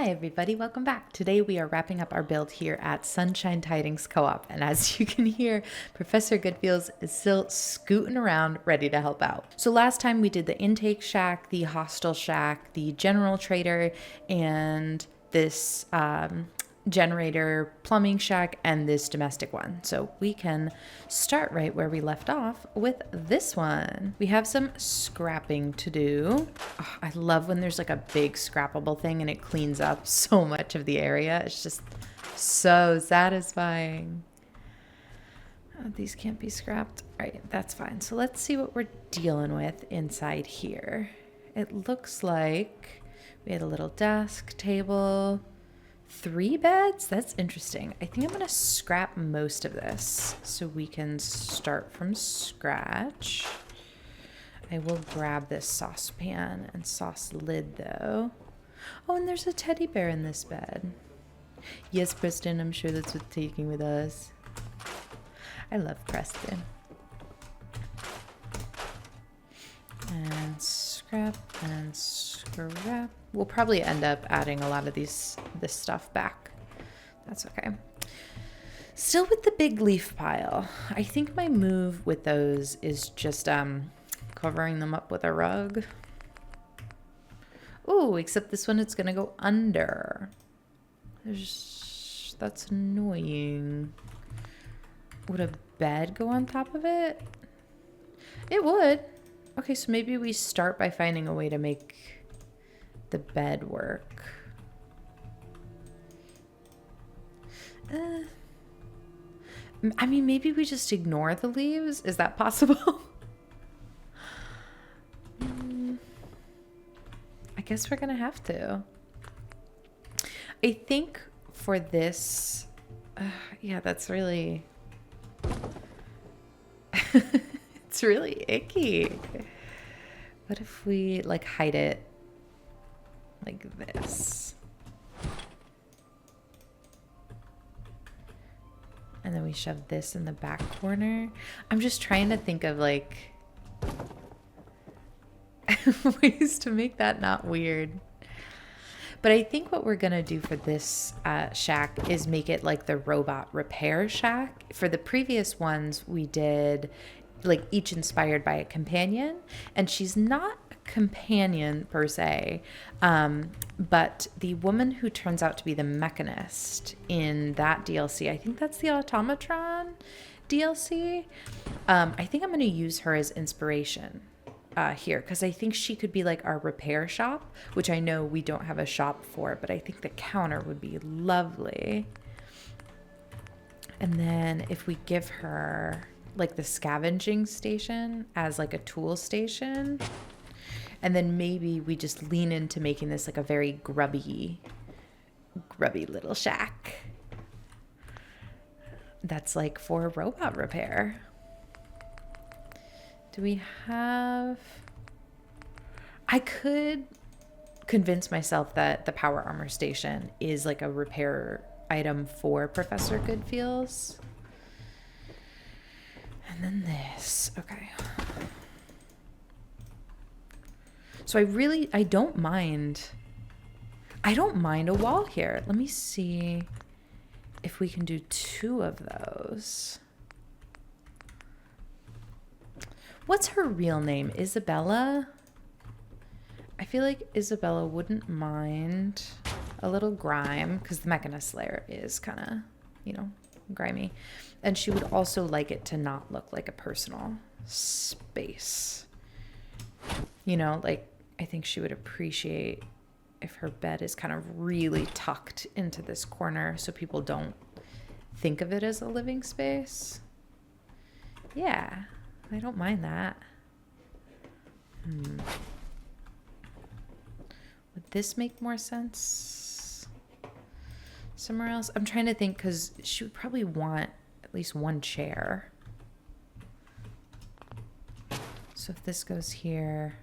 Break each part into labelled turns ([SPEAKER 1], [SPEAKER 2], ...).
[SPEAKER 1] Hi everybody, welcome back. Today we are wrapping up our build here at Sunshine Tidings Co-Op, and as you can hear, Professor Goodfeels is still scooting around ready to help out. So last time we did the intake shack, the hostel shack, the general trader, and this generator plumbing shack, and this domestic one. So we can start right where we left off with this one. We have some scrapping to do. Oh, I love when there's like a big scrappable thing and it cleans up so much of the area. It's just so satisfying. Oh, these can't be scrapped. All right, that's fine. So let's see what we're dealing with inside here. It looks like we had a little desk, table, 3 beds? That's interesting. I think I'm going to scrap most of this so we can start from scratch. I will grab this saucepan and sauce lid though. Oh, and there's a teddy bear in this bed. Yes, Preston, I'm sure that's what's taking with us. I love Preston. And scrap and scrap. We'll probably end up adding a lot of this stuff back. That's okay. Still with the big leaf pile. I think my move with those is just covering them up with a rug. Oh, except this one it's gonna go under. That's annoying. Would a bed go on top of it? It would. Okay, so maybe we start by finding a way to make the bed work. I mean, maybe we just ignore the leaves. Is that possible? I guess we're gonna have to. I think for this, yeah, that's really, it's really icky. What if we like hide it like this? And then we shove this in the back corner. I'm just trying to think of like ways to make that not weird. But I think what we're gonna do for this shack is make it like the robot repair shack. For the previous ones, we did like each inspired by a companion, and she's not a companion per se, but the woman who turns out to be the mechanist in that DLC, I think that's the Automatron DLC. I think I'm gonna use her as inspiration here, because I think she could be like our repair shop, which I know we don't have a shop for, but I think the counter would be lovely. And then if we give her like the scavenging station as like a tool station, and then maybe we just lean into making this like a very grubby little shack that's like for robot repair. Do we have... I could convince myself that the power armor station is like a repair item for Professor Goodfeels. And then this. Okay. So I don't mind a wall here. Let me see if we can do 2 of those. What's her real name? Isabella? I feel like Isabella wouldn't mind a little grime, because the Mechanist layer is kind of, you know, grimy. And she would also like it to not look like a personal space. You know, like, I think she would appreciate if her bed is kind of really tucked into this corner so people don't think of it as a living space. Yeah, I don't mind that. Would this make more sense somewhere else? I'm trying to think, because she would probably want at least 1 chair. So if this goes here,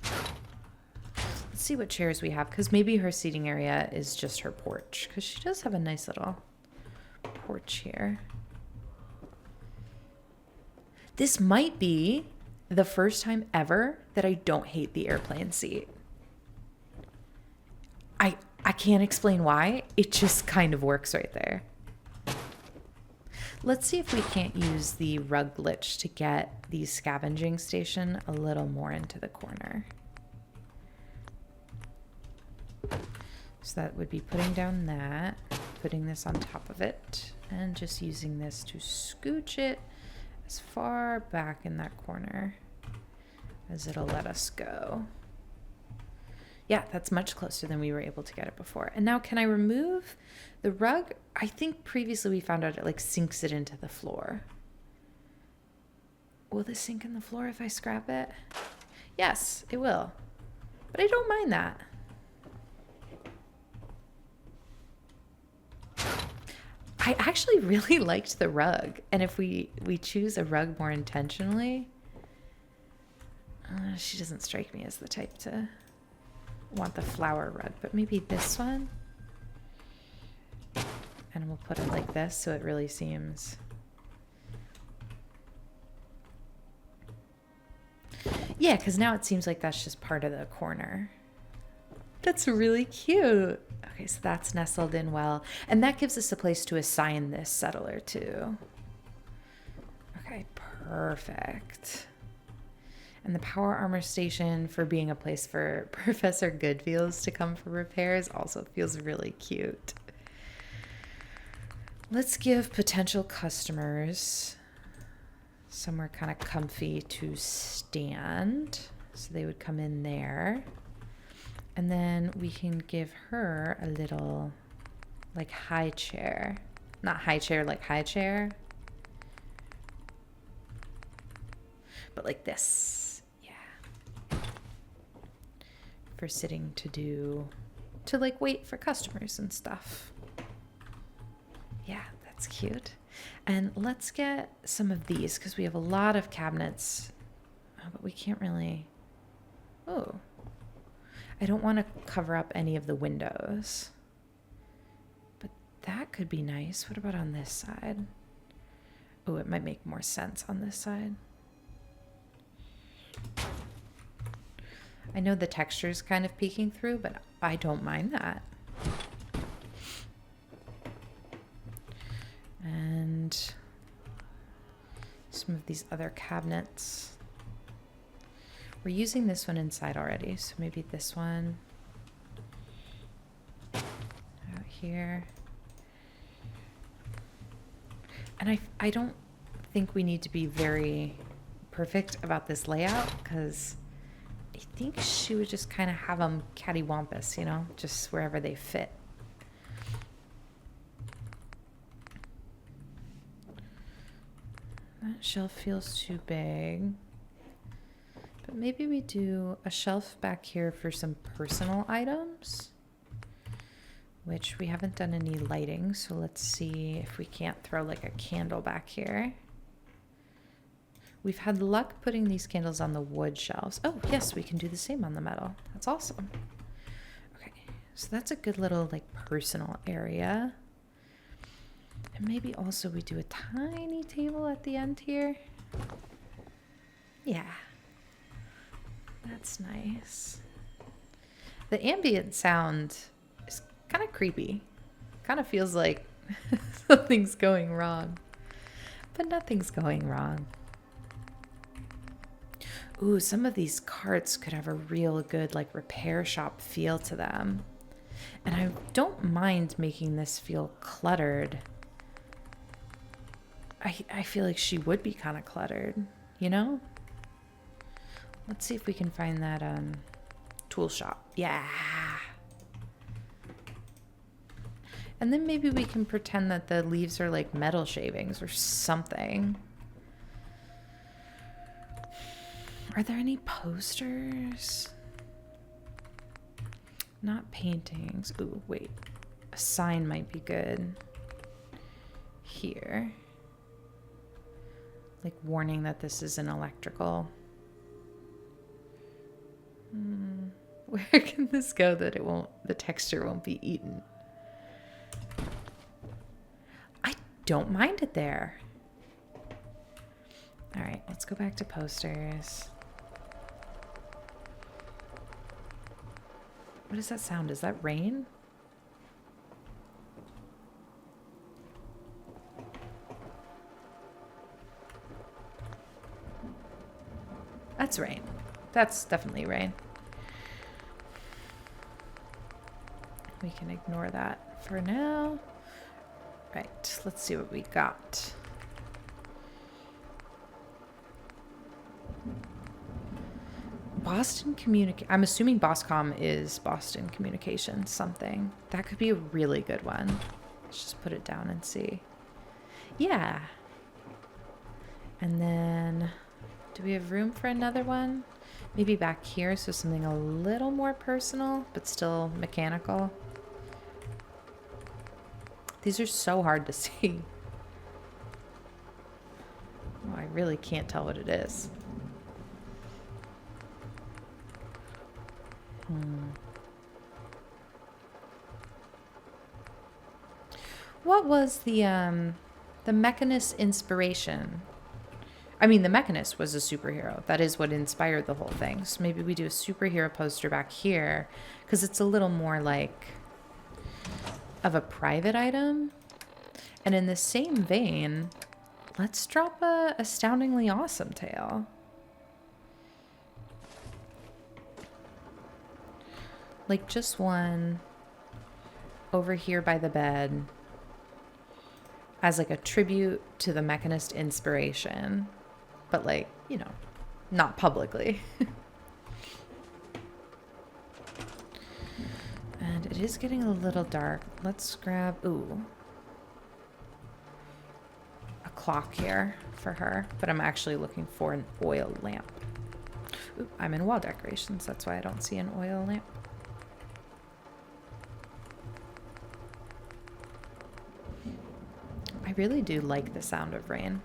[SPEAKER 1] let's see what chairs we have, because maybe her seating area is just her porch, because she does have a nice little porch here. This might be the first time ever that I don't hate the airplane seat. I can't explain why. It just kind of works right there. Let's see if we can't use the rug glitch to get the scavenging station a little more into the corner. So that would be putting down that, putting this on top of it, and just using this to scooch it as far back in that corner as it'll let us go. Yeah, that's much closer than we were able to get it before. And now can I remove the rug? I think previously we found out it like sinks it into the floor. Will this sink in the floor if I scrap it? Yes, it will. But I don't mind that. I actually really liked the rug. And if we choose a rug more intentionally, she doesn't strike me as the type to want the flower rug, but maybe this one. And we'll put it like this so it really seems. Yeah, because now it seems like that's just part of the corner. That's really cute. Okay, so that's nestled in well. And that gives us a place to assign this settler to. Okay, perfect. And the power armor station, for being a place for Professor Goodfeels to come for repairs, also feels really cute. Let's give potential customers somewhere kind of comfy to stand. So they would come in there. And then we can give her a little, like, high chair. Not high chair like high chair, but like this. Yeah. For sitting to like wait for customers and stuff. Yeah, that's cute. And let's get some of these because we have a lot of cabinets, but we can't really, oh. I don't want to cover up any of the windows, but that could be nice. What about on this side? Oh, it might make more sense on this side. I know the texture is kind of peeking through, but I don't mind that. And some of these other cabinets. We're using this one inside already, so maybe this one out here. And I don't think we need to be very perfect about this layout because I think she would just kind of have them cattywampus, you know, just wherever they fit. That shelf feels too big. But maybe we do a shelf back here for some personal items, which we haven't done any lighting. So let's see if we can't throw like a candle back here. We've had luck putting these candles on the wood shelves. Oh, yes, we can do the same on the metal. That's awesome. Okay, so that's a good little like personal area. And maybe also we do a tiny table at the end here. Yeah. That's nice. The ambient sound is kind of creepy. Kind of feels like something's going wrong. But nothing's going wrong. Ooh, some of these carts could have a real good like repair shop feel to them. And I don't mind making this feel cluttered. I feel like she would be kind of cluttered, you know? Let's see if we can find that tool shop. Yeah. And then maybe we can pretend that the leaves are like metal shavings or something. Are there any posters? Not paintings. Ooh, wait. A sign might be good. Here. Like warning that this is an electrical. Where can this go that the texture won't be eaten? I don't mind it there. All right, let's go back to posters. What does that sound? Is that rain? That's rain. That's definitely rain. We can ignore that for now. Right, let's see what we got. Boston I'm assuming Boscom is Boston Communications something. That could be a really good one. Let's just put it down and see. Yeah. And then, do we have room for another one? Maybe back here, so something a little more personal, but still mechanical. These are so hard to see. Oh, I really can't tell what it is. What was the Mechanist inspiration? I mean, the Mechanist was a superhero. That is what inspired the whole thing. So maybe we do a superhero poster back here, because it's a little more like of a private item. And in the same vein, let's drop a astoundingly awesome tale. Like just one over here by the bed as like a tribute to the Mechanist inspiration, but like, you know, not publicly. And it is getting a little dark. Let's grab, ooh, a clock here for her, but I'm actually looking for an oil lamp. Ooh, I'm in wall decorations. That's why I don't see an oil lamp. I really do like the sound of rain.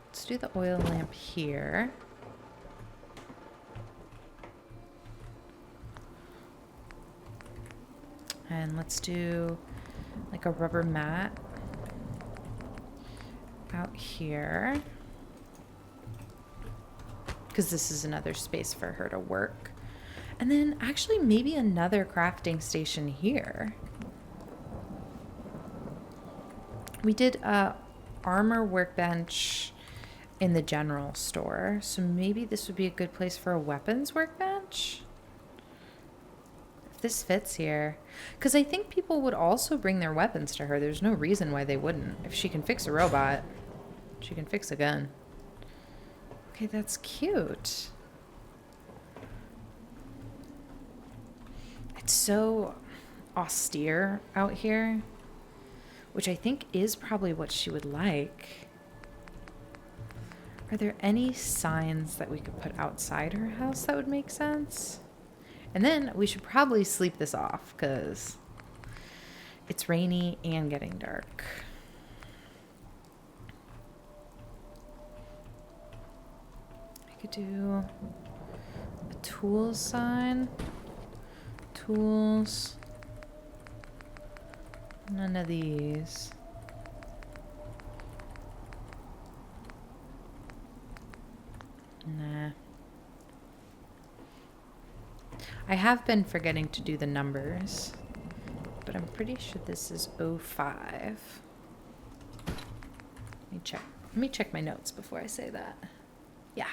[SPEAKER 1] Let's do the oil lamp here. And let's do like a rubber mat out here, because this is another space for her to work. And then actually maybe another crafting station here. We did a armor workbench in the general store, so maybe this would be a good place for a weapons workbench. If this fits here, because I think people would also bring their weapons to her. There's no reason why they wouldn't. If she can fix a robot, she can fix a gun. Okay, that's cute. It's so austere out here, which I think is probably what she would like. Are there any signs that we could put outside her house that would make sense? And then we should probably sleep this off because it's rainy and getting dark. I could do a tools sign. Tools. None of these. Nah. I have been forgetting to do the numbers, but I'm pretty sure this is 05. Let me check. Let me check my notes before I say that. Yeah.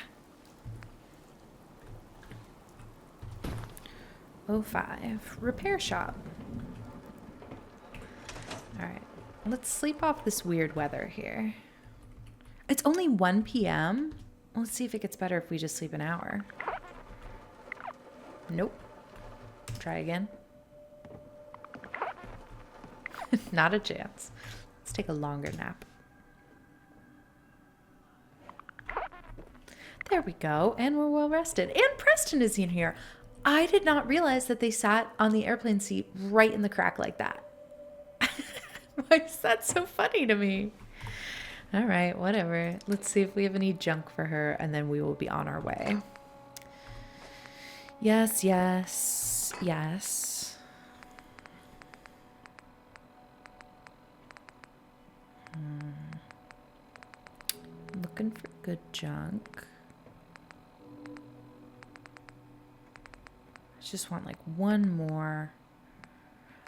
[SPEAKER 1] 05. Repair shop. All right. Let's sleep off this weird weather here. It's only 1 p.m. Let's see if it gets better if we just sleep an hour. Nope. Try again. Not a chance. Let's take a longer nap. There we go. And we're well rested. And Preston is in here. I did not realize that they sat on the airplane seat right in the crack like that. Why is that so funny to me? All right, whatever. Let's see if we have any junk for her, and then we will be on our way. Yes, yes, yes. Looking for good junk. I just want like one more.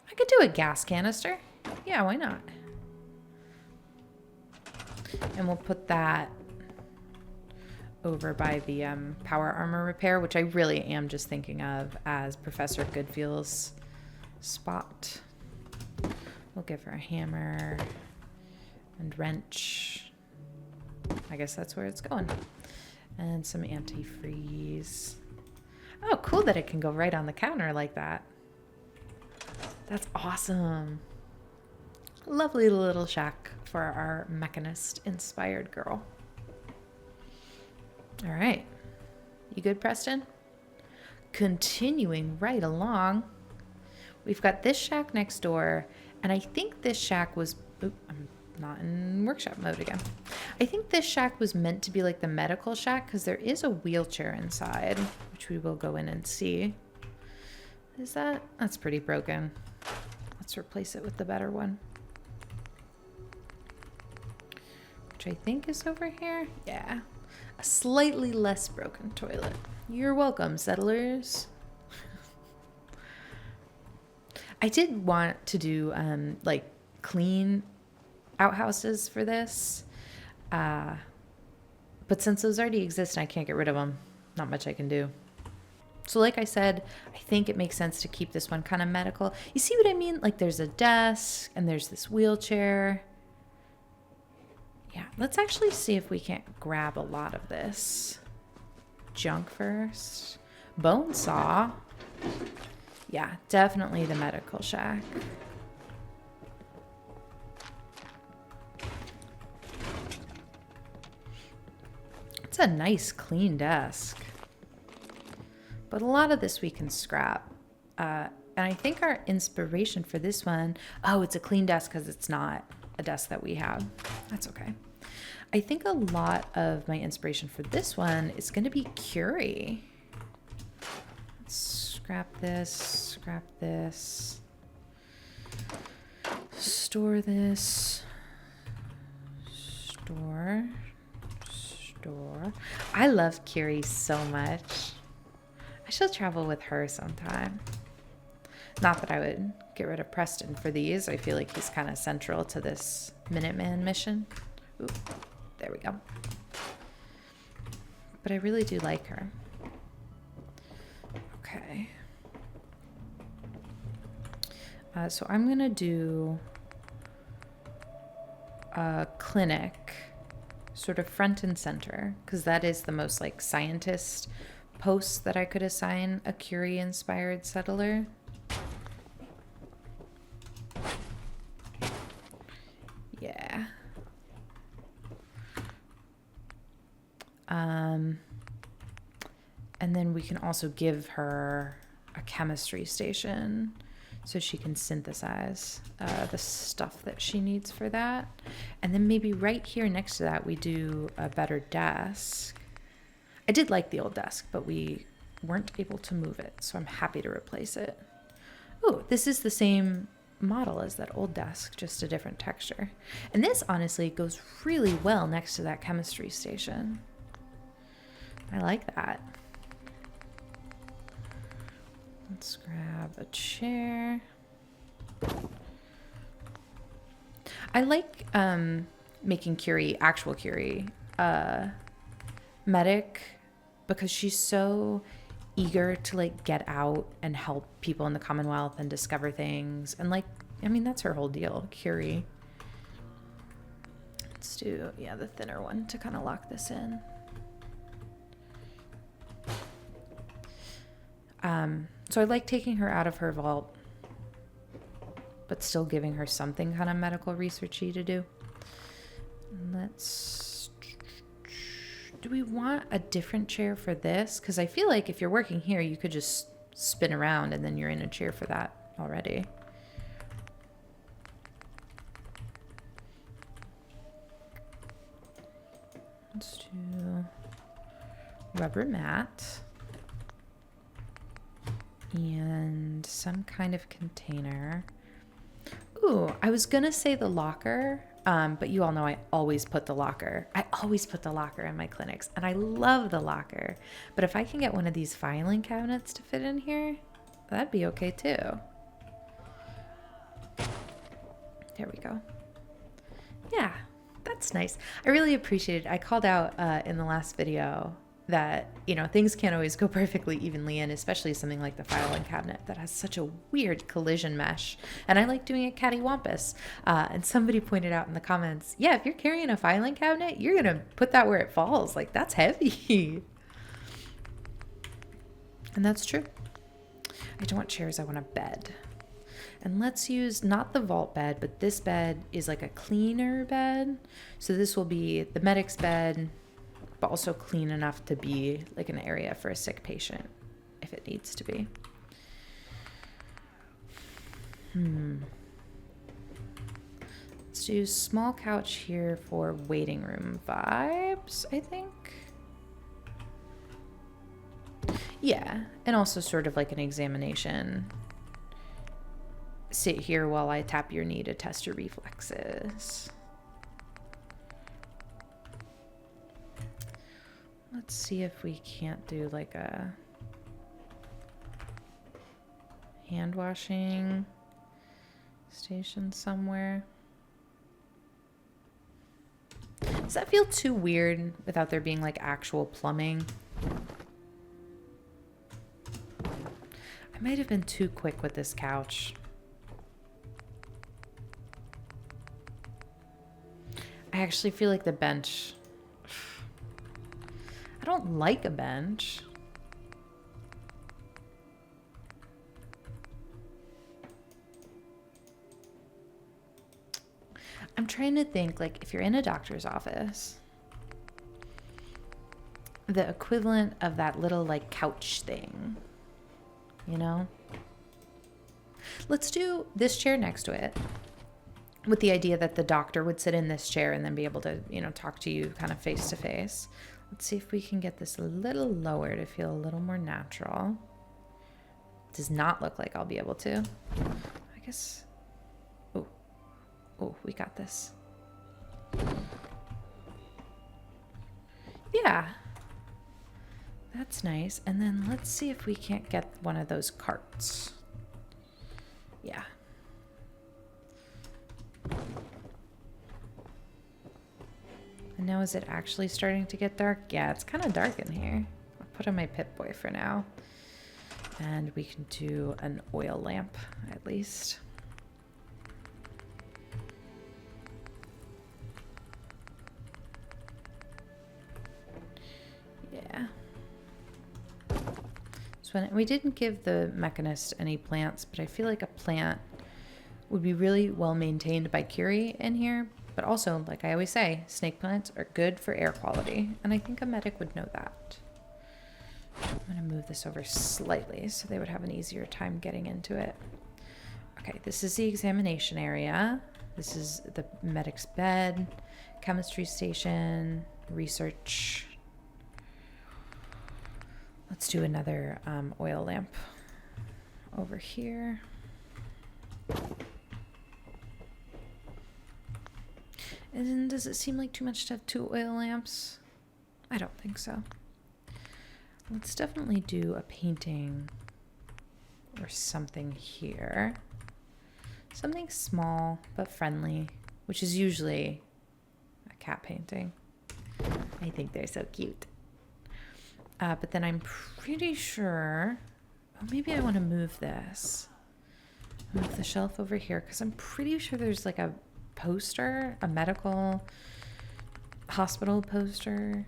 [SPEAKER 1] I could do a gas canister. Yeah, why not? And we'll put that over by the power armor repair, which I really am just thinking of as Professor Goodfield's spot. We'll give her a hammer and wrench. I guess that's where it's going. And some antifreeze. Oh, cool that it can go right on the counter like that. That's awesome. Lovely little shack for our Mechanist inspired girl. All right. You good, Preston? Continuing right along. We've got this shack next door, and I think this shack was... Oop, I'm not in workshop mode again. I think this shack was meant to be like the medical shack because there is a wheelchair inside, which we will go in and see. Is that... That's pretty broken. Let's replace it with the better one. Which I think is over here. Yeah. A slightly less broken toilet. You're welcome, settlers. I did want to do like clean outhouses for this. But since those already exist and I can't get rid of them, not much I can do. So like I said, I think it makes sense to keep this one kind of medical. You see what I mean? Like there's a desk and there's this wheelchair. Yeah, let's actually see if we can't grab a lot of this junk first. Bone saw. Yeah, definitely the medical shack. It's a nice clean desk. But a lot of this we can scrap. And I think our inspiration for this one, oh, it's a clean desk because it's not a desk that we have. That's okay. I think a lot of my inspiration for this one is going to be Curie. Let's scrap this, store this, store. I love Curie so much. I shall travel with her sometime. Not that I would get rid of Preston for these. I feel like he's kind of central to this Minuteman mission. Ooh, there we go. But I really do like her. Okay. So I'm going to do a clinic sort of front and center because that is the most like scientist post that I could assign a Curie inspired settler. Yeah. And then we can also give her a chemistry station so she can synthesize the stuff that she needs for that. And then maybe right here next to that, we do a better desk. I did like the old desk, but we weren't able to move it, so I'm happy to replace it. Oh, this is the same model as that old desk, just a different texture. And this honestly goes really well next to that chemistry station. I like that. Let's grab a chair. I like making Curie, actual Curie, medic because she's so eager to like get out and help people in the Commonwealth and discover things. And like, I mean, that's her whole deal, Curie. Let's do, yeah, the thinner one to kind of lock this in. So I like taking her out of her vault, but still giving her something kind of medical researchy to do. Let's... Do we want a different chair for this? Because I feel like if you're working here, you could just spin around and then you're in a chair for that already. Let's do rubber mat. And some kind of container. Ooh, I was gonna say the locker, but you all know I always put the locker. I always put the locker in my clinics, and I love the locker. But if I can get one of these filing cabinets to fit in here, that'd be okay too. There we go. Yeah, That's nice. I really appreciate it. I called out in the last video that, you know, things can't always go perfectly evenly in, especially something like the filing cabinet that has such a weird collision mesh. And I like doing it cattywampus. And somebody pointed out in the comments, yeah, if you're carrying a filing cabinet, you're going to put that where it falls. Like, that's heavy. And that's true. I don't want chairs, I want a bed. And let's use not the vault bed, but this bed is like a cleaner bed. So this will be the medic's bed, but also clean enough to be like an area for a sick patient if it needs to be. Let's do small couch here for waiting room vibes, I think. Yeah, and also sort of like an examination. Sit here while I tap your knee to test your reflexes. Let's see if we can't do like a hand washing station somewhere. Does that feel too weird without there being like actual plumbing? I might have been too quick with this couch. I actually feel like the bench. I don't like a bench. I'm trying to think, like, if you're in a doctor's office, the equivalent of that little, like, couch thing. You know? Let's do this chair next to it with the idea that the doctor would sit in this chair and then be able to, you know, talk to you kind of face to face. Let's see if we can get this a little lower to feel a little more natural. Does not look like I'll be able to. I guess. Oh, we got this. Yeah. That's nice. And then let's see if we can't get one of those carts. Yeah. And now is it actually starting to get dark? Yeah, it's kind of dark in here. I'll put on my Pip-Boy for now. And we can do an oil lamp at least. Yeah. So we didn't give the Mechanist any plants, but I feel like a plant would be really well maintained by Curie in here. But also, like I always say, snake plants are good for air quality. And I think a medic would know that. I'm going to move this over slightly so they would have an easier time getting into it. Okay, this is the examination area. This is the medic's bed, chemistry station, research. Let's do another oil lamp over here. And then does it seem like too much to have 2 oil lamps? I don't think so. Let's definitely do a painting or something here. Something small but friendly, which is usually a cat painting. I think they're so cute. But then I'm pretty sure, oh, maybe I want to move this. Move the shelf over here because I'm pretty sure there's like a poster, a medical hospital poster,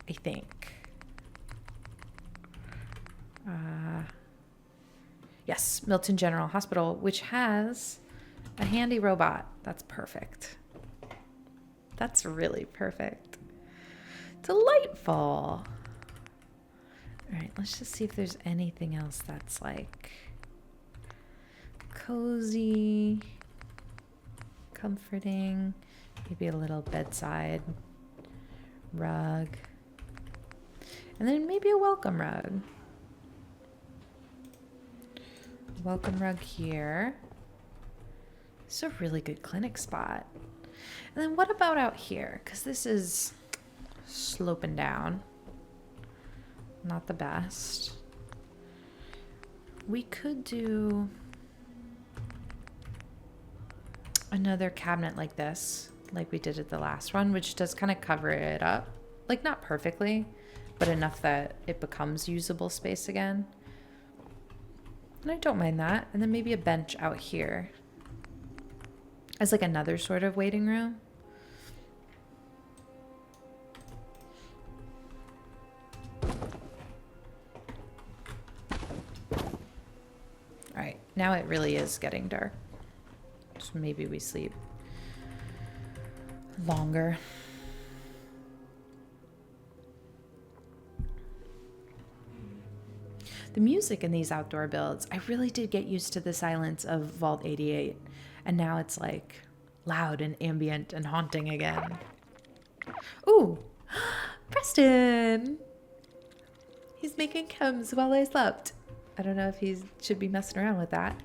[SPEAKER 1] I think. Yes, Milton General Hospital, which has a handy robot. That's perfect. That's really perfect. Delightful. All right, let's just see if there's anything else that's like cozy, comforting, maybe a little bedside rug, and then maybe a welcome rug. Welcome rug here. It's a really good clinic spot. And then what about out here? Because this is sloping down. Not the best. We could do... another cabinet like this, like we did at the last one, which does kind of cover it up. Like not perfectly, but enough that it becomes usable space again. And I don't mind that. And then maybe a bench out here as like another sort of waiting room. All right, now it really is getting dark. So maybe we sleep longer. The music in these outdoor builds, I really did get used to the silence of Vault 88. And now it's like loud and ambient and haunting again. Ooh, Preston! He's making chems while I slept. I don't know if he should be messing around with that.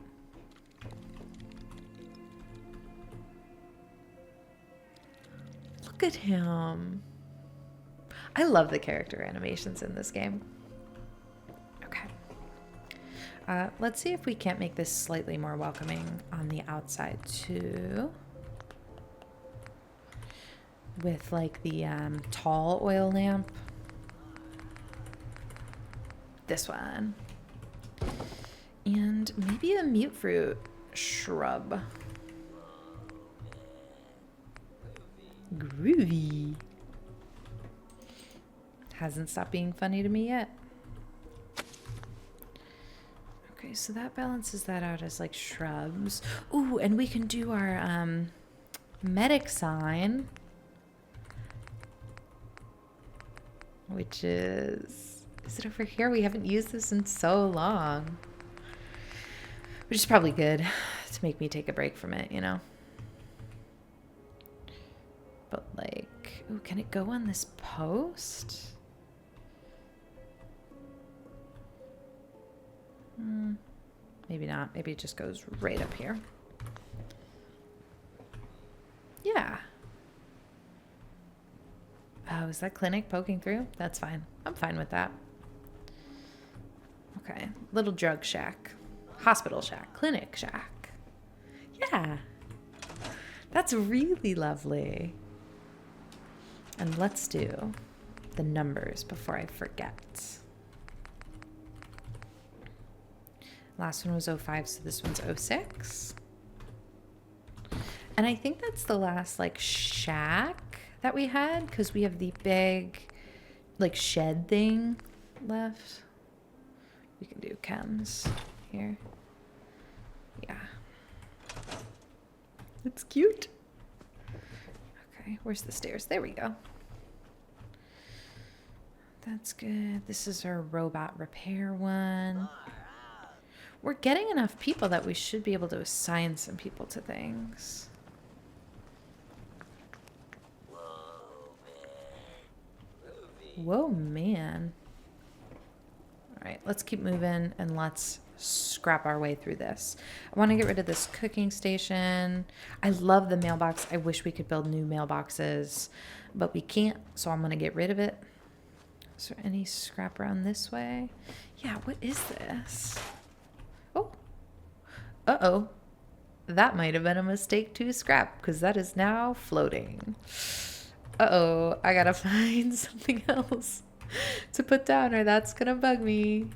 [SPEAKER 1] Look at him. I love the character animations in this game. Okay. Let's see if we can't make this slightly more welcoming on the outside too. With like the tall oil lamp. This one. And maybe a mute fruit shrub. Groovy. Hasn't stopped being funny to me yet. Okay, so that balances that out as like shrubs. Ooh, and we can do our medic sign. Which is it over here? We haven't used this in so long. Which is probably good to make me take a break from it, you know? But like, ooh, can it go on this post? Maybe not. Maybe it just goes right up here. Yeah. Oh, is that clinic poking through? That's fine. I'm fine with that. Okay. Little drug shack. Hospital shack. Clinic shack. Yeah. That's really lovely. And let's do the numbers before I forget. Last one was 05, so this one's 06. And I think that's the last like shack that we had, because we have the big like shed thing left. We can do chems here. Yeah. It's cute. Okay, where's the stairs? There we go. That's good. This is our robot repair one. We're getting enough people that we should be able to assign some people to things. Whoa, man. All right, let's keep moving and let's scrap our way through this. I want to get rid of this cooking station. I love the mailbox. I wish we could build new mailboxes, but we can't, so I'm going to get rid of it. Is there any scrap around this way? Yeah, what is this? Oh. Uh-oh. That might have been a mistake to scrap, because that is now floating. Uh-oh, I gotta find something else to put down, or that's gonna bug me.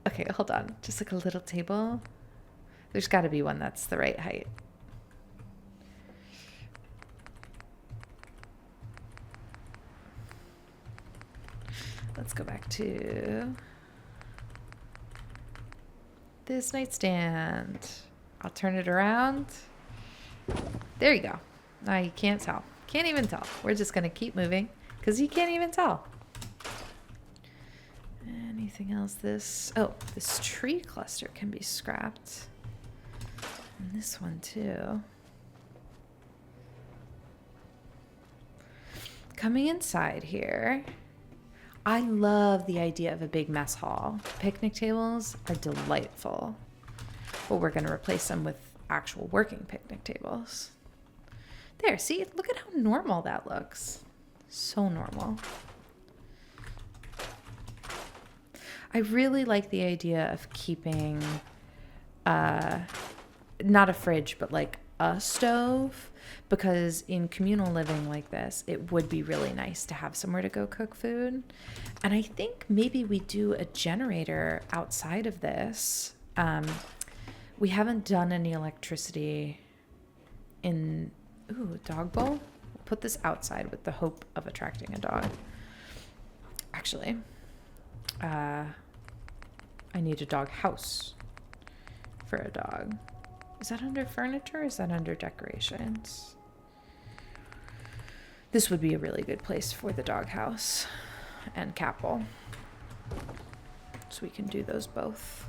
[SPEAKER 1] Okay, hold on. Just like a little table. There's gotta be one that's the right height. Let's go back to this nightstand. I'll turn it around. There you go. Now you can't tell. Can't even tell. We're just going to keep moving because you can't even tell. Anything else? This tree cluster can be scrapped. And this one too. Coming inside here, I love the idea of a big mess hall. Picnic tables are delightful, but we're going to replace them with actual working picnic tables. There, see? Look at how normal that looks. So normal. I really like the idea of keeping not a fridge, but like a stove, because in communal living like this, it would be really nice to have somewhere to go cook food. And I think maybe we do a generator outside of this. We haven't done any electricity in, dog bowl. We'll put this outside with the hope of attracting a dog. Actually, I need a dog house for a dog. Is that under furniture or is that under decorations? This would be a really good place for the doghouse and Capel. So we can do those both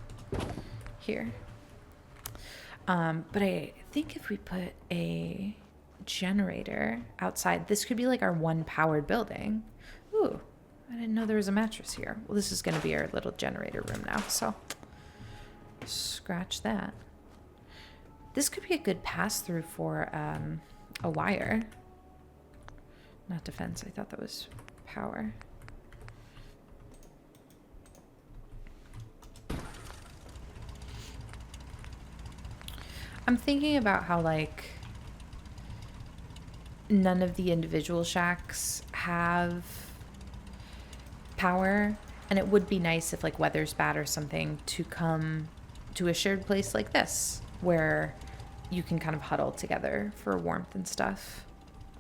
[SPEAKER 1] here. But I think if we put a generator outside, this could be like our one powered building. Ooh, I didn't know there was a mattress here. Well, this is going to be our little generator room now, so scratch that. This could be a good pass-through for a wire. Not defense. I thought that was power. I'm thinking about how, like, none of the individual shacks have power. And it would be nice if, like, weather's bad or something to come to a shared place like this, where you can kind of huddle together for warmth and stuff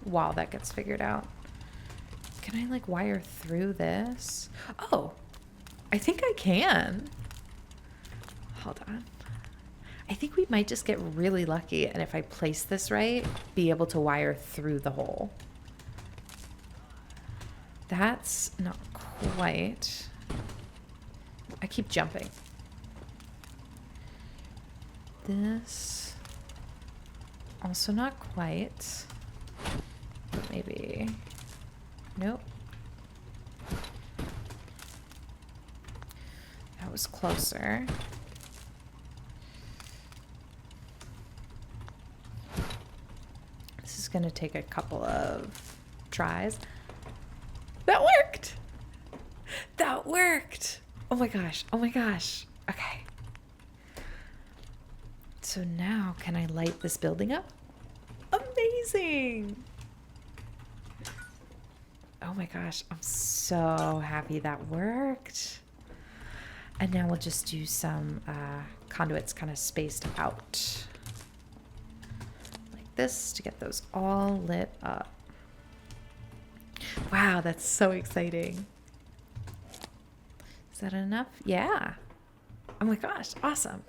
[SPEAKER 1] while that gets figured out. Can I like wire through this? Oh, I think I can. Hold on. I think we might just get really lucky, and if I place this right, be able to wire through the hole. That's not quite. I keep jumping. This also not quite, but maybe. Nope. That was closer. This is going to take a couple of tries. That worked! That worked! Oh my gosh. Oh my gosh. Okay. So now, can I light this building up? Amazing! Oh my gosh, I'm so happy that worked. And now we'll just do some conduits kind of spaced out. Like this to get those all lit up. Wow, that's so exciting. Is that enough? Yeah. Oh my gosh, awesome.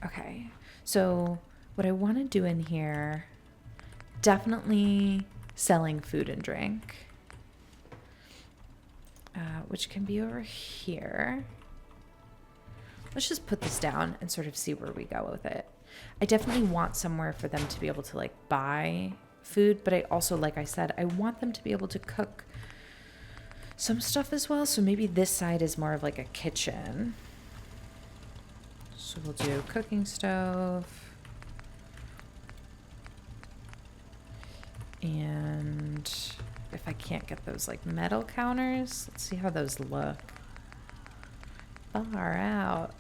[SPEAKER 1] Okay. So what I want to do in here, definitely selling food and drink, which can be over here. Let's just put this down and sort of see where we go with it. I definitely want somewhere for them to be able to like buy food, but I also, like I said, I want them to be able to cook some stuff as well. So maybe this side is more of like a kitchen. So we'll do cooking stove. And if I can't get those like metal counters, let's see how those look. Far out.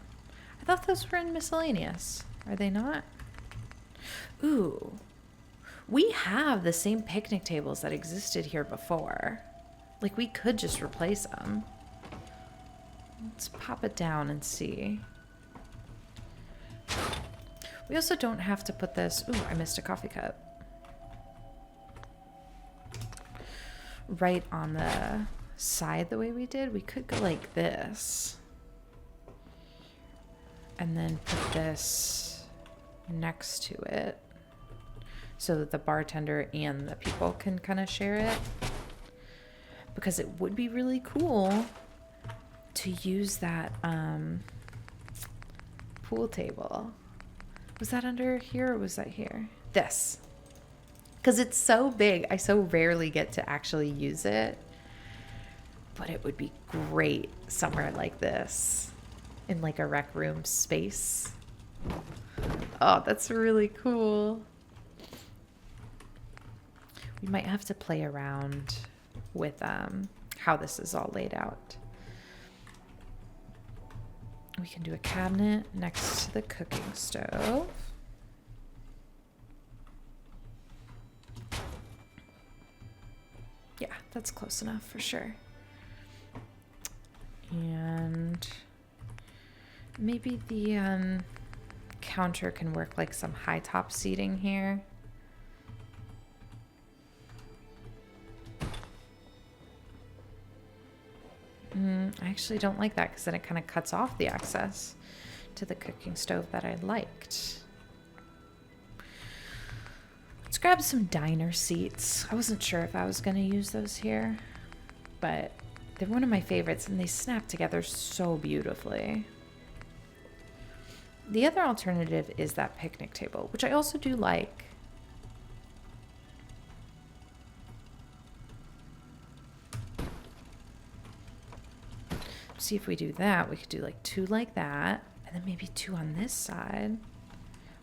[SPEAKER 1] I thought those were in miscellaneous. Are they not? Ooh. We have the same picnic tables that existed here before. Like we could just replace them. Let's pop it down and see. We also don't have to put this. Ooh, I missed a coffee cup. Right on the side the way we did. We could go like this. And then put this next to it so that the bartender and the people can kind of share it. Because it would be really cool to use that pool table. Was that under here or was that here? This. Because it's so big, I so rarely get to actually use it. But it would be great somewhere like this, in like a rec room space. Oh, that's really cool. We might have to play around with how this is all laid out. We can do a cabinet next to the cooking stove. Yeah, that's close enough for sure. And maybe the counter can work like some high top seating here. I actually don't like that because then it kind of cuts off the access to the cooking stove that I liked. Let's grab some diner seats. I wasn't sure if I was going to use those here, but they're one of my favorites and they snap together so beautifully. The other alternative is that picnic table, which I also do like. See if we do that, we could do like 2 like that, and then maybe 2 on this side.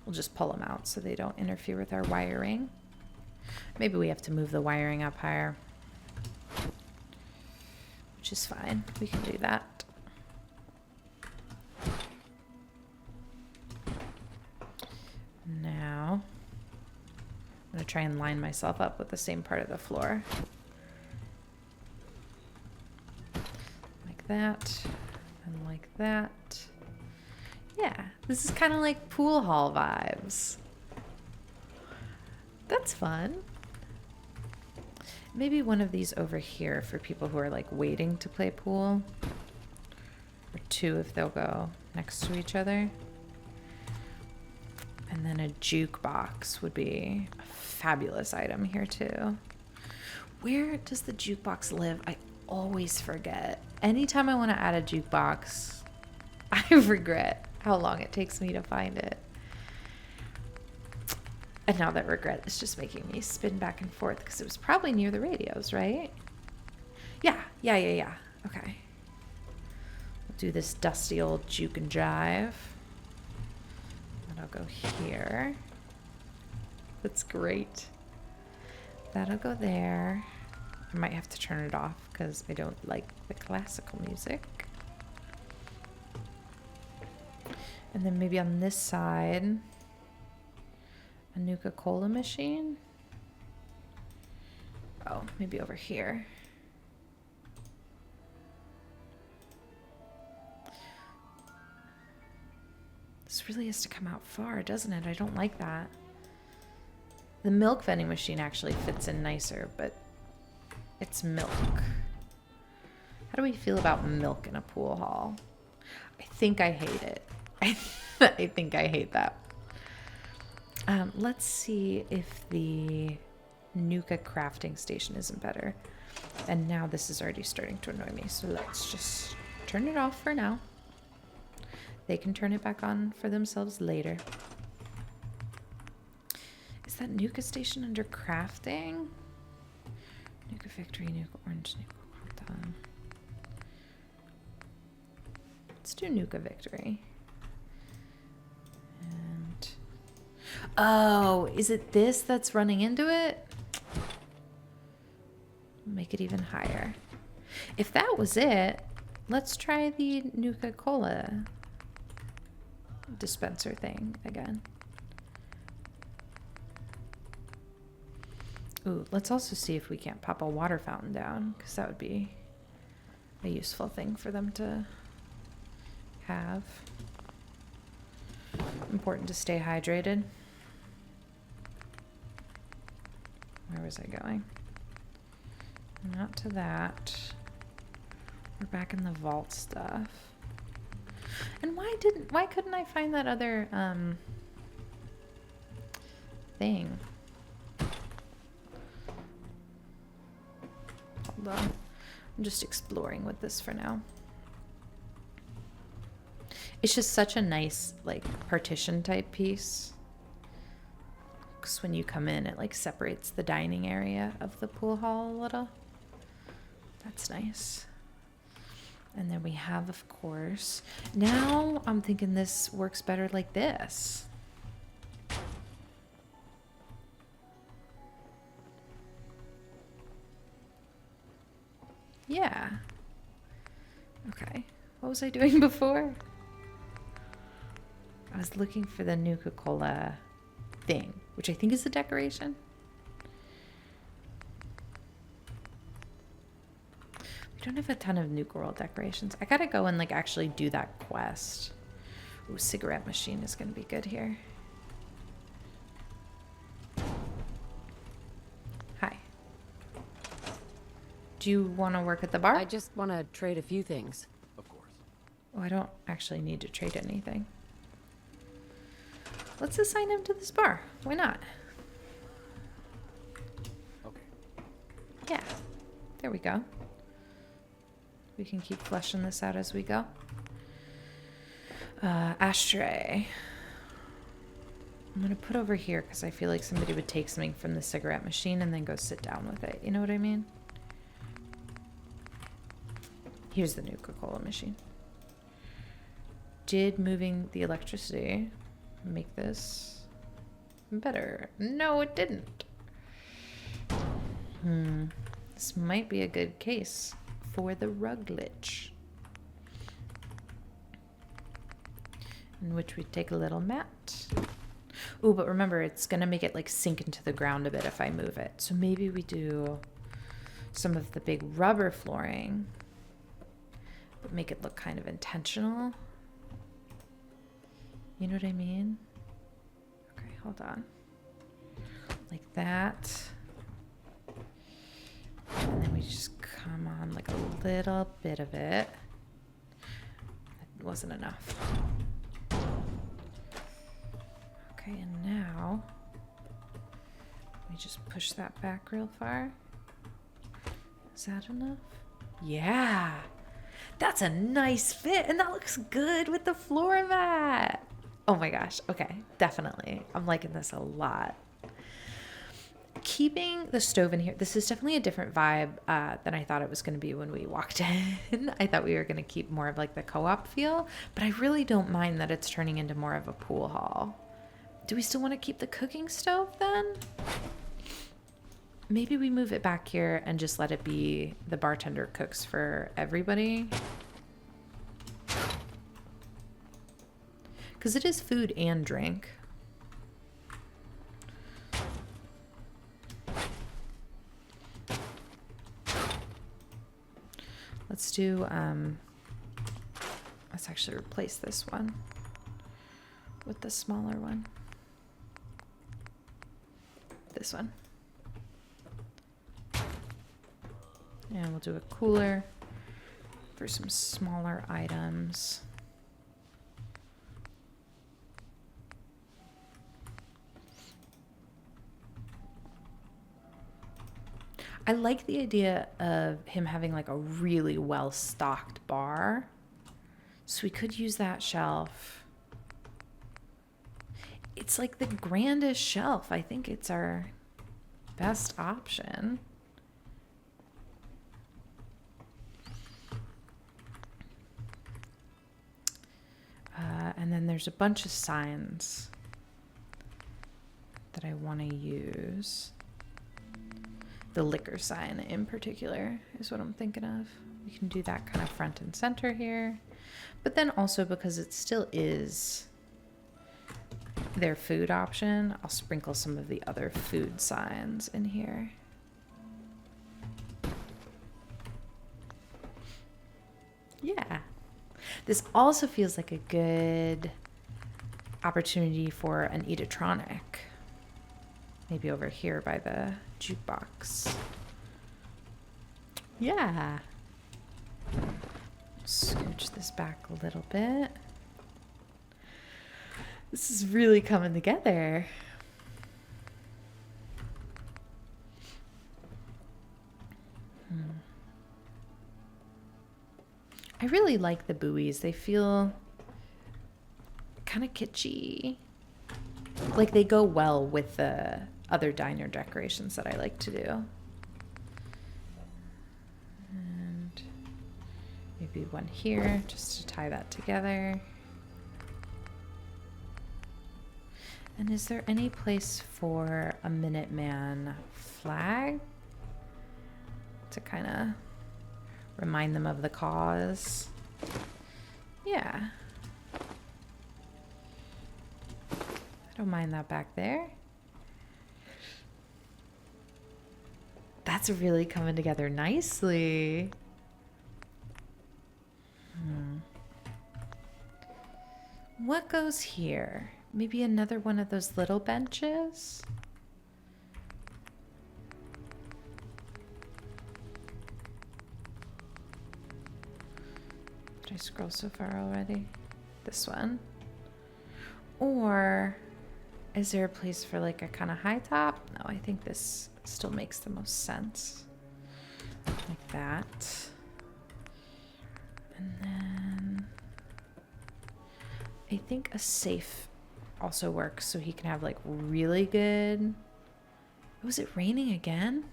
[SPEAKER 1] We'll just pull them out so they don't interfere with our wiring. Maybe we have to move the wiring up higher, which is fine. We can do that. Now, I'm going to try and line myself up with the same part of the floor. That and like that. Yeah, this is kind of like pool hall vibes. That's fun. Maybe one of these over here for people who are like waiting to play pool, or 2 if they'll go next to each other. And then a jukebox would be a fabulous item here too. Where does the jukebox live? I always forget. Anytime I want to add a jukebox, I regret how long it takes me to find it. And now that regret is just making me spin back and forth because it was probably near the radios, right? Yeah. Okay. We'll do this dusty old juke and jive. And I'll go here. That's great. That'll go there. I might have to turn it off because I don't like the classical music. And then maybe on this side, a Nuka-Cola machine. Oh, maybe over here. This really has to come out far, doesn't it? I don't like that. The milk vending machine actually fits in nicer, but it's milk. How do we feel about milk in a pool hall? I think I hate it. I think I hate that. Let's see if the Nuka crafting station isn't better. And now this is already starting to annoy me, so let's just turn it off for now. They can turn it back on for themselves later. Is that Nuka station under crafting? Nuka Victory, Nuka Orange, Nuka Quantum. Let's do Nuka Victory. And oh, is it this that's running into it? Make it even higher. If that was it, let's try the Nuka-Cola dispenser thing again. Ooh, let's also see if we can't pop a water fountain down, because that would be a useful thing for them to have. Important to stay hydrated. Where was I going? Not to that. We're back in the vault stuff. And why couldn't I find that other thing? Hold on. I'm just exploring with this for now. It's just such a nice like partition type piece. Because when you come in, it like separates the dining area of the pool hall a little. That's nice. And then we have, of course, now I'm thinking this works better like this. Yeah. Okay. What was I doing before? was looking for the Nuka-Cola thing, which I think is a decoration. We don't have a ton of Nuka Roll decorations. I gotta go and like actually do that quest. Ooh, cigarette machine is gonna be good here. Hi. Do you want to work at the bar?
[SPEAKER 2] I just want to trade a few things.
[SPEAKER 3] Of course.
[SPEAKER 1] Oh, I don't actually need to trade anything. Let's assign him to this bar. Why not?
[SPEAKER 3] Okay.
[SPEAKER 1] Yeah. There we go. We can keep fleshing this out as we go. Ashtray. I'm going to put over here because I feel like somebody would take something from the cigarette machine and then go sit down with it. You know what I mean? Here's the Nuka-Cola machine. Did moving the electricity make this better? No, it didn't. This might be a good case for the rug glitch, in which we take a little mat. Ooh, but remember, it's gonna make it like sink into the ground a bit if I move it. So maybe we do some of the big rubber flooring, but make it look kind of intentional. You know what I mean? Okay, hold on. Like that. And then we just come on like a little bit of it. That wasn't enough. Okay, and now we just push that back real far. Is that enough? Yeah. That's a nice fit, and that looks good with the floor mat. Oh my gosh. Okay, definitely. I'm liking this a lot. Keeping the stove in here, this is definitely a different vibe than I thought it was going to be when we walked in. I thought we were going to keep more of like the co-op feel, but I really don't mind that it's turning into more of a pool hall. Do we still want to keep the cooking stove then? Maybe we move it back here and just let it be the bartender cooks for everybody. Because it is food and drink. Let's do, let's actually replace this one with the smaller one. This one. And we'll do a cooler for some smaller items. I like the idea of him having like a really well-stocked bar. So we could use that shelf. It's like the grandest shelf. I think it's our best option. And then there's a bunch of signs that I want to use. The liquor sign in particular is what I'm thinking of. We can do that kind of front and center here. But then also because it still is their food option, I'll sprinkle some of the other food signs in here. Yeah. This also feels like a good opportunity for an eateatronic. Maybe over here by the jukebox. Yeah. Scooch this back a little bit. This is really coming together. I really like the buoys. They feel kind of kitschy. Like they go well with the other diner decorations that I like to do. And maybe one here just to tie that together. And is there any place for a Minuteman flag to kind of remind them of the cause? Yeah. I don't mind that back there. That's really coming together nicely. What goes here? Maybe another one of those little benches? Did I scroll so far already? This one. Or is there a place for like a kind of high top? No, I think this still makes the most sense. Like that. And then I think a safe also works so he can have like really good... Was it raining again?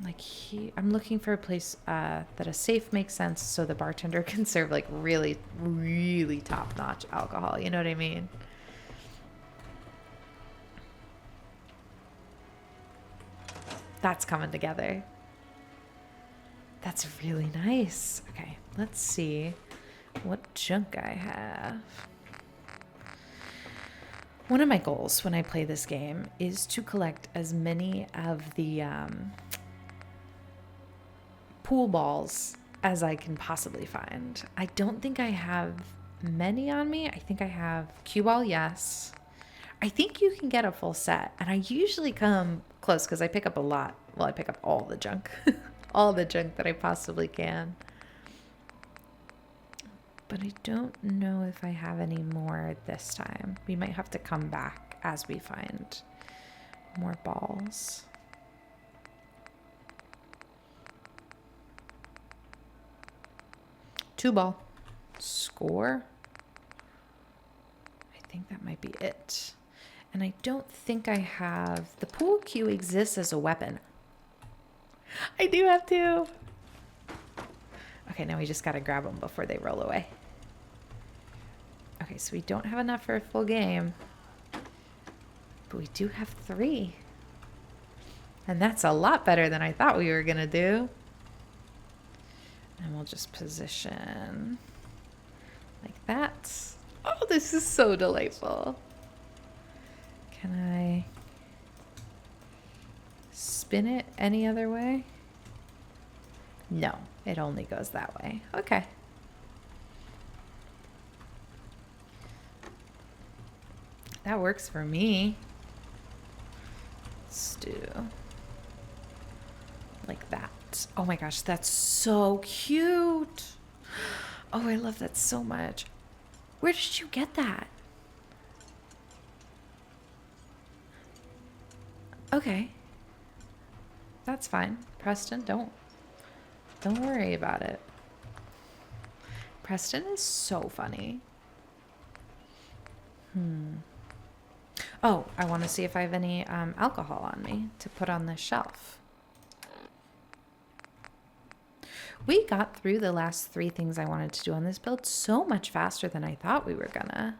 [SPEAKER 1] Like I'm looking for a place that a safe makes sense so the bartender can serve like really, really top-notch alcohol. You know what I mean? That's coming together. That's really nice. Okay, let's see what junk I have. One of my goals when I play this game is to collect as many of the pool balls as I can possibly find. I don't think I have many on me. I think I have cue ball, yes. I think you can get a full set, and I usually come close because I pick up a lot. Well, I pick up all the junk. All the junk that I possibly can. But I don't know if I have any more this time. We might have to come back as we find more balls. Two ball. Score. I think that might be it. And I don't think I have... The pool cue exists as a weapon. I do have two. Okay, now we just got to grab them before they roll away. Okay, so we don't have enough for a full game. But we do have 3. And that's a lot better than I thought we were going to do. And we'll just position like that. Oh, this is so delightful. Can I spin it any other way? No, it only goes that way. Okay. That works for me. Let's do like that. Oh my gosh, that's so cute. Oh, I love that so much. Where did you get that? Okay. That's fine. Preston, don't worry about it. Preston is so funny. Oh, I want to see if I have any alcohol on me to put on this shelf. We got through the last 3 things I wanted to do on this build so much faster than I thought we were gonna.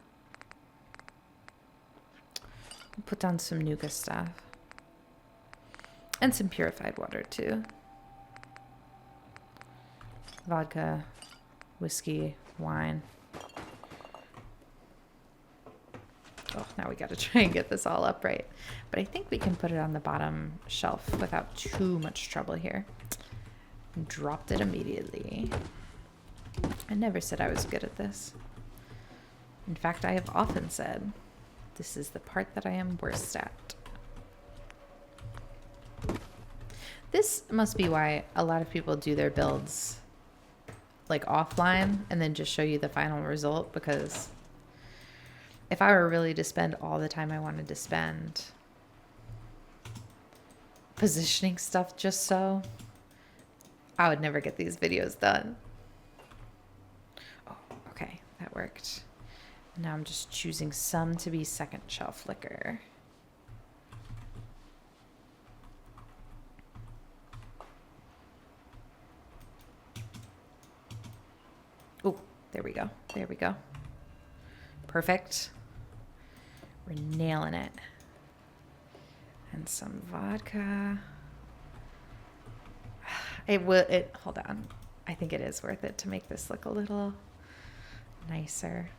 [SPEAKER 1] I'll put down some nougat stuff. And some purified water too. Vodka, whiskey, wine. Oh, now we got to try and get this all upright. But I think we can put it on the bottom shelf without too much trouble here. Dropped it immediately. I never said I was good at this. In fact, I have often said this is the part that I am worst at. This must be why a lot of people do their builds like offline and then just show you the final result, because if I were really to spend all the time I wanted to spend positioning stuff just so, I would never get these videos done. Oh, okay, that worked. Now I'm just choosing some to be second shelf liquor. Oh, there we go. There we go. Perfect. We're nailing it. And some vodka. Hold on. I think it is worth it to make this look a little nicer.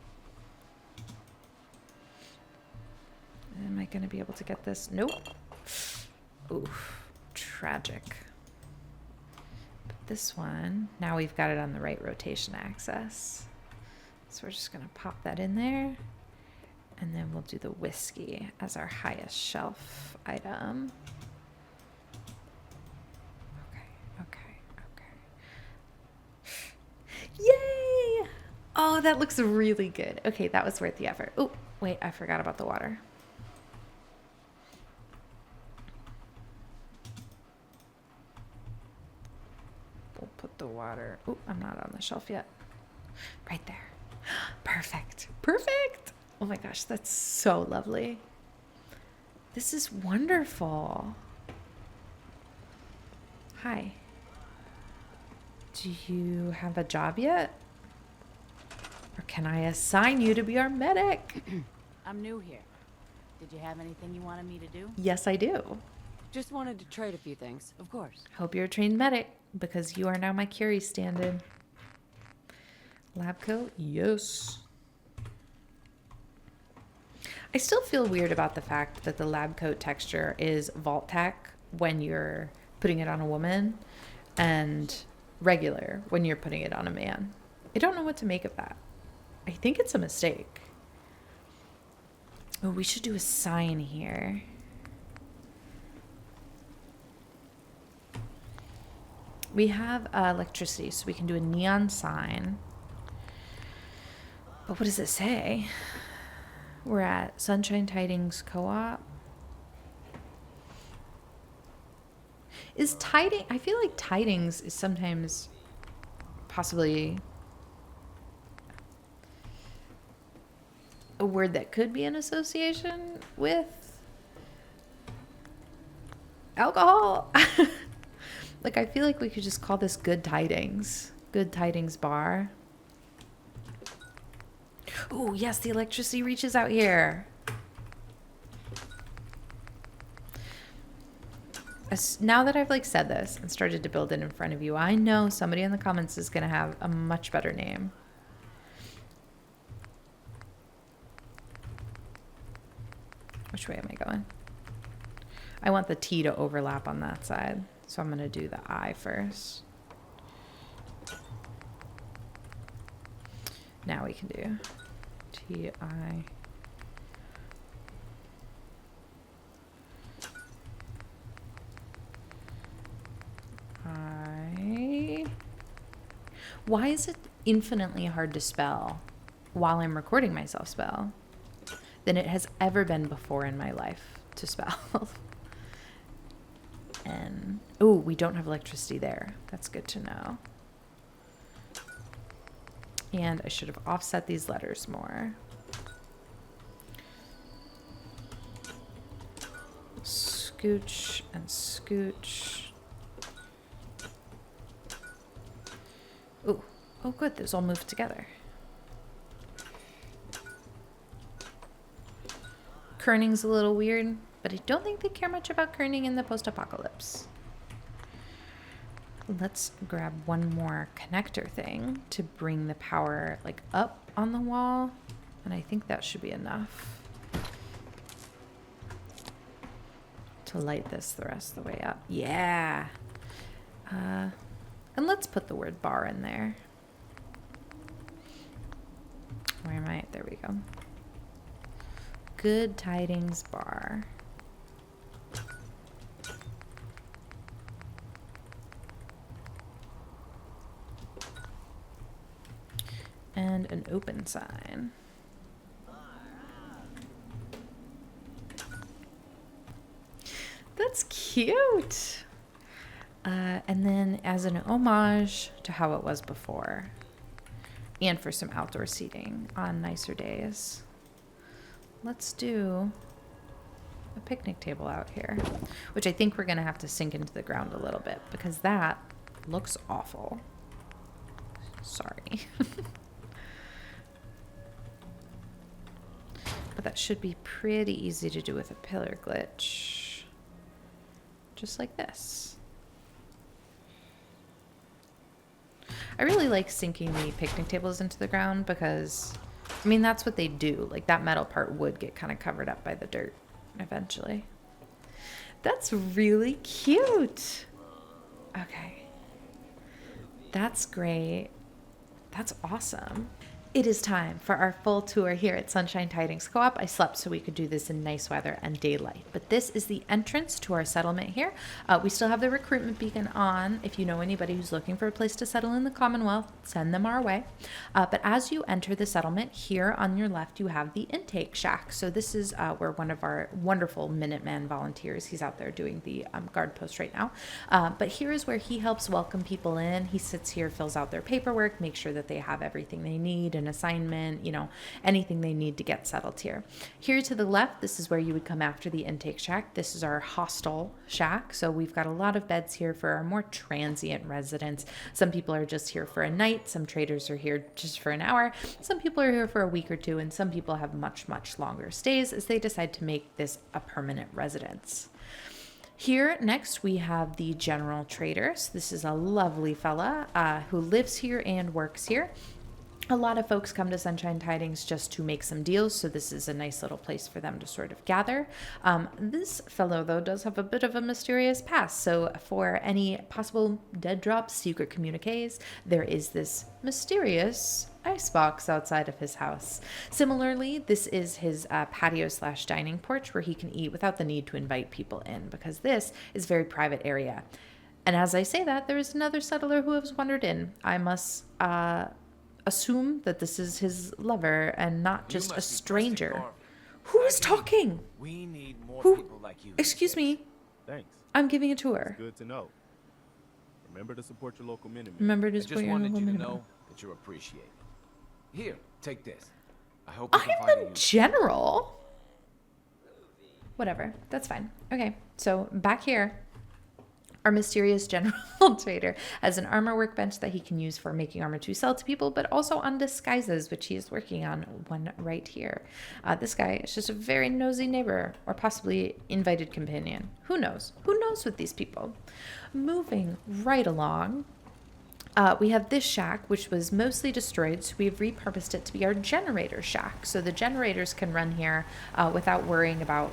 [SPEAKER 1] Am I going to be able to get this? Nope. Oof. Tragic. But this one, now we've got it on the right rotation axis. So we're just going to pop that in there. And then we'll do the whiskey as our highest shelf item. Okay. Yay! Oh, that looks really good. Okay, that was worth the effort. Oh, wait, I forgot about the water. We'll put the water. Oh, I'm not on the shelf yet. Right there. Perfect. Perfect. Oh my gosh, that's so lovely. This is wonderful. Hi. Do you have a job yet? Or can I assign you to be our medic?
[SPEAKER 3] I'm new here. Did you have anything you wanted me to do?
[SPEAKER 1] Yes, I do.
[SPEAKER 2] Just wanted to trade a few things, of course.
[SPEAKER 1] Hope you're a trained medic, because you are now my Curie stand-in. Lab coat? Yes. I still feel weird about the fact that the lab coat texture is Vault-Tec when you're putting it on a woman and regular when you're putting it on a man. I don't know what to make of that. I think it's a mistake. Oh, we should do a sign here. We have electricity, so we can do a neon sign. But what does it say? We're at Sunshine Tidings Co-Op. Is tiding? I feel like tidings is sometimes possibly a word that could be an association with alcohol. Like, I feel like we could just call this Good Tidings. Good Tidings Bar. Oh, yes, the electricity reaches out here. Now that I've said this and started to build it in front of you, I know somebody in the comments is going to have a much better name. Which way am I going? I want the T to overlap on that side, so I'm going to do the I first. Now we can do T-I. Why is it infinitely hard to spell while I'm recording myself spell than it has ever been before in my life to spell? And, oh, we don't have electricity there. That's good to know. And I should have offset these letters more. Scooch and scooch. Ooh. Oh, good. Those all moved together. Kerning's a little weird, but I don't think they care much about kerning in the post-apocalypse. Let's grab one more connector thing to bring the power up on the wall. And I think that should be enough to light this the rest of the way up. Yeah. And let's put the word bar in there. Where am I? There we go. Good Tidings Bar. And an open sign. That's cute. And then as an homage to how it was before, and for some outdoor seating on nicer days, let's do a picnic table out here, which I think we're going to have to sink into the ground a little bit because that looks awful. Sorry. But that should be pretty easy to do with a pillar glitch. Just like this. I really like sinking the picnic tables into the ground because I mean, that's what they do. Like, that metal part would get kind of covered up by the dirt eventually. That's really cute. Okay. That's great. That's awesome. It is time for our full tour here at Sunshine Tidings Co-op. I slept so we could do this in nice weather and daylight. But this is the entrance to our settlement here. We still have the recruitment beacon on. If you know anybody who's looking for a place to settle in the Commonwealth, send them our way. But as you enter the settlement, here on your left, you have the intake shack. So this is where one of our wonderful Minutemen volunteers, he's out there doing the guard post right now. But here is where he helps welcome people in. He sits here, fills out their paperwork, makes sure that they have everything they need, an assignment, anything they need to get settled here. Here to the left, this is where you would come after the intake shack. This is our hostel shack. So we've got a lot of beds here for our more transient residents. Some people are just here for a night. Some traders are here just for an hour. Some people are here for a week or two, and some people have much, much longer stays as they decide to make this a permanent residence. Here next we have the general trader. So this is a lovely fella who lives here and works here. A lot of folks come to Sunshine Tidings just to make some deals, so this is a nice little place for them to sort of gather. This fellow, though, does have a bit of a mysterious past, so for any possible dead drops, secret communiques, there is this mysterious icebox outside of his house. Similarly, this is his patio/dining porch where he can eat without the need to invite people in, because this is a very private area. And as I say that, there is another settler who has wandered in. I must assume that this is his lover and not just a stranger. Who is talking?
[SPEAKER 4] We need more
[SPEAKER 1] Who?
[SPEAKER 4] people like you.
[SPEAKER 1] Excuse me.
[SPEAKER 5] Thanks.
[SPEAKER 1] I'm giving a tour.
[SPEAKER 5] Good to know. Remember to support your local Minutemen.
[SPEAKER 1] Remember to
[SPEAKER 4] I
[SPEAKER 1] support
[SPEAKER 4] just
[SPEAKER 1] your
[SPEAKER 4] wanted
[SPEAKER 1] local
[SPEAKER 4] you to
[SPEAKER 1] Minutemen.
[SPEAKER 4] know that you're appreciated. Here, take this. I hope you can
[SPEAKER 1] I'm
[SPEAKER 4] find
[SPEAKER 1] the
[SPEAKER 4] a use.
[SPEAKER 1] general. Whatever. That's fine. Okay. So back here, our mysterious general trader has an armor workbench that he can use for making armor to sell to people, but also on disguises, which he is working on one right here. This guy is just a very nosy neighbor, or possibly invited companion. Who knows? Who knows with these people? Moving right along, we have this shack, which was mostly destroyed, so we've repurposed it to be our generator shack. So the generators can run here without worrying about,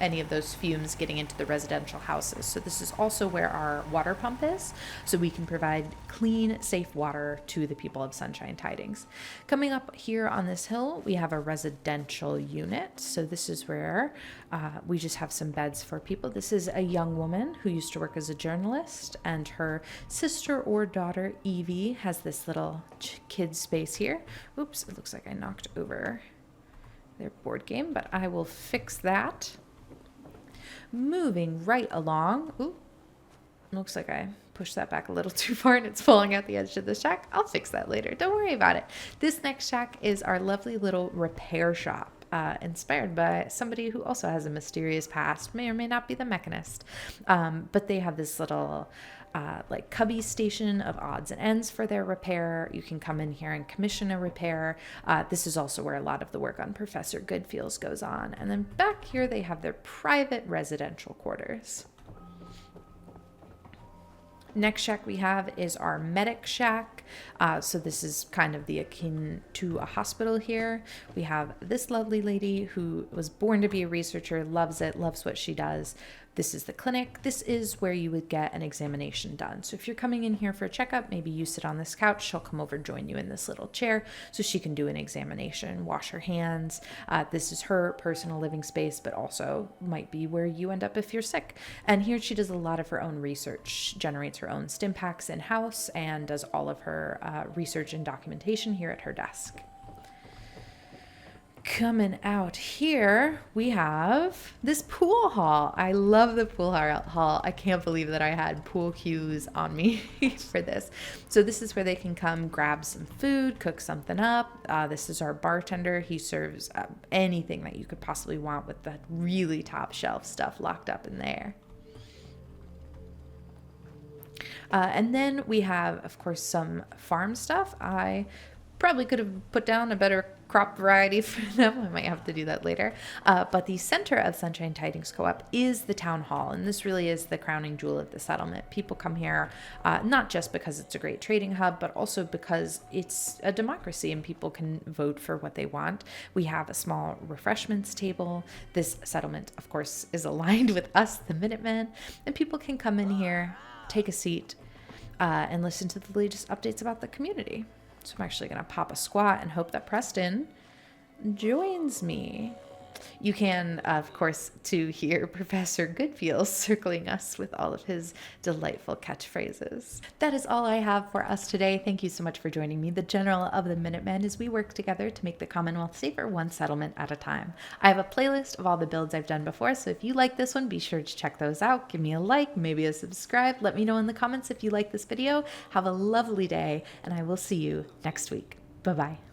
[SPEAKER 1] any of those fumes getting into the residential houses. So this is also where our water pump is, so we can provide clean, safe water to the people of Sunshine Tidings. Coming up here on this hill, we have a residential unit. So this is where we just have some beds for people. This is a young woman who used to work as a journalist, and her sister or daughter, Evie, has this little kid space here. Oops, it looks like I knocked over their board game, but I will fix that. Moving right along. Ooh, looks like I pushed that back a little too far and it's falling out the edge of the shack. I'll fix that later. Don't worry about it. This next shack is our lovely little repair shop. Inspired by somebody who also has a mysterious past, may or may not be the Mechanist. But they have this little cubby station of odds and ends for their repair. You can come in here and commission a repair. This is also where a lot of the work on Professor Goodfeels goes on. And then back here they have their private residential quarters. Next shack we have is our medic shack. So this is kind of the akin to a hospital here. We have this lovely lady who was born to be a researcher, loves it, loves what she does. This is the clinic. This is where you would get an examination done. So if you're coming in here for a checkup, maybe you sit on this couch, she'll come over and join you in this little chair so she can do an examination, wash her hands. This is her personal living space, but also might be where you end up if you're sick. And here she does a lot of her own research, generates her own stim packs in-house, and does all of her research and documentation here at her desk. Coming out here, we have this pool hall. I love the pool hall. I can't believe that I had pool cues on me for this. So this is where they can come grab some food, cook something up. This is our bartender. He serves anything that you could possibly want with the really top shelf stuff locked up in there. And then we have, of course, some farm stuff. I probably could have put down a better crop variety for them. I might have to do that later. But the center of Sunshine Tidings Co-op is the town hall, and this really is the crowning jewel of the settlement. People come here not just because it's a great trading hub, but also because it's a democracy and people can vote for what they want. We have a small refreshments table. This settlement, of course, is aligned with us, the Minutemen, and people can come in here, take a seat, and listen to the latest updates about the community. So I'm actually going to pop a squat and hope that Preston joins me. You can, of course, to hear Professor Goodfeels circling us with all of his delightful catchphrases. That is all I have for us today. Thank you so much for joining me, the General of the Minutemen, as we work together to make the Commonwealth safer, one settlement at a time. I have a playlist of all the builds I've done before, so if you like this one, be sure to check those out. Give me a like, maybe a subscribe. Let me know in the comments if you like this video. Have a lovely day, and I will see you next week. Bye-bye.